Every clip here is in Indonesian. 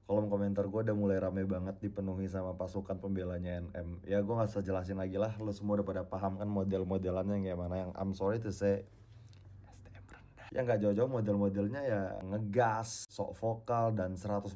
kolom komentar gue udah mulai rame banget dipenuhi sama pasukan pembelanya NM. Ya gue nggak usah jelasin lagi lah, lo semua udah pada paham kan model-modelannya yang kayak mana. Yang I'm sorry to say, STM rendah. Ya nggak jauh-jauh model-modelnya ya ngegas, sok vokal, dan 100%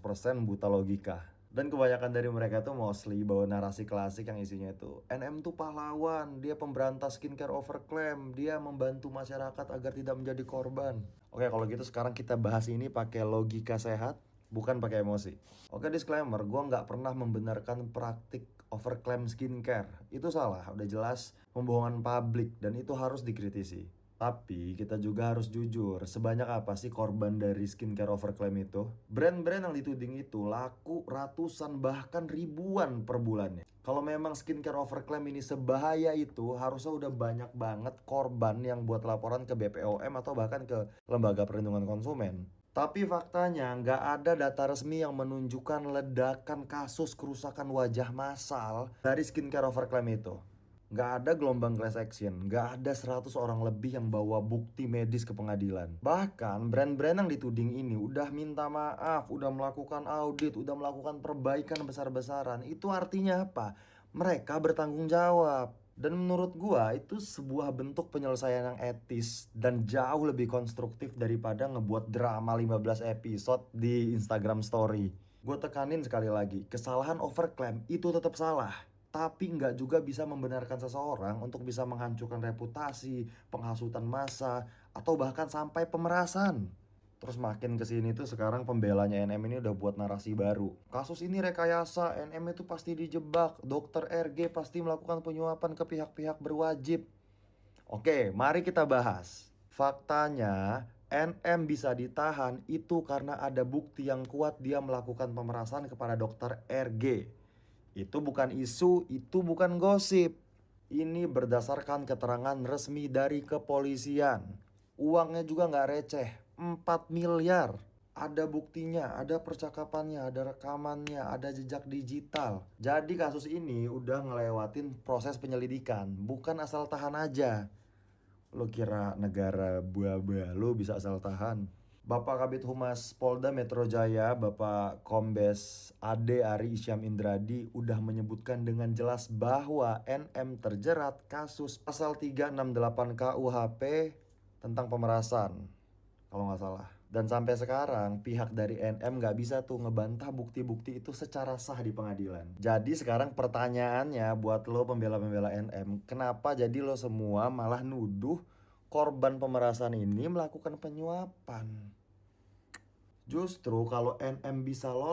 buta logika. Dan kebanyakan dari mereka tuh mostly bawa narasi klasik yang isinya itu NM tuh pahlawan, dia pemberantas skincare overclaim, dia membantu masyarakat agar tidak menjadi korban. Oke, kalau gitu sekarang kita bahas ini pakai logika sehat, bukan pakai emosi. Oke, disclaimer, gue nggak pernah membenarkan praktik overclaim skincare. Itu salah, udah jelas pembohongan publik dan itu harus dikritisi. Tapi kita juga harus jujur, sebanyak apa sih korban dari skincare overclaim itu? Brand-brand yang dituding itu laku ratusan bahkan ribuan per bulannya. Kalau memang skincare overclaim ini sebahaya itu, harusnya udah banyak banget korban yang buat laporan ke BPOM atau bahkan ke Lembaga Perlindungan Konsumen. Tapi faktanya nggak ada data resmi yang menunjukkan ledakan kasus kerusakan wajah massal dari skincare overclaim itu. Nggak ada gelombang class action, nggak ada 100 orang lebih yang bawa bukti medis ke pengadilan. Bahkan brand-brand yang dituding ini udah minta maaf, udah melakukan audit, udah melakukan perbaikan besar-besaran. Itu artinya apa? Mereka bertanggung jawab. Dan menurut gua itu sebuah bentuk penyelesaian yang etis dan jauh lebih konstruktif daripada ngebuat drama 15 episode di Instagram Story. Gue tekanin sekali lagi, kesalahan overclaim itu tetap salah. Tapi nggak juga bisa membenarkan seseorang untuk bisa menghancurkan reputasi, penghasutan massa, atau bahkan sampai pemerasan. Terus makin kesini tuh sekarang pembelanya NM ini udah buat narasi baru. Kasus ini rekayasa, NM itu pasti dijebak, dokter RG pasti melakukan penyuapan ke pihak-pihak berwajib. Oke, mari kita bahas. Faktanya, NM bisa ditahan itu karena ada bukti yang kuat dia melakukan pemerasan kepada dokter RG. Itu bukan isu, itu bukan gosip. Ini berdasarkan keterangan resmi dari kepolisian. Uangnya juga nggak receh, 4 miliar. Ada buktinya, ada percakapannya, ada rekamannya, ada jejak digital. Jadi kasus ini udah ngelewatin proses penyelidikan, bukan asal tahan aja. Lo kira negara buah-buah lo bisa asal tahan? Bapak Kabid Humas Polda Metro Jaya, Bapak Kombes Ade Ari Isyam Indradi udah menyebutkan dengan jelas bahwa NM terjerat kasus pasal 368 KUHP tentang pemerasan, kalau nggak salah. Dan sampai sekarang pihak dari NM nggak bisa tuh ngebantah bukti-bukti itu secara sah di pengadilan. Jadi sekarang pertanyaannya buat lo pembela-pembela NM, kenapa jadi lo semua malah nuduh korban pemerasan ini melakukan penyuapan? Justru kalau NM bisa lolos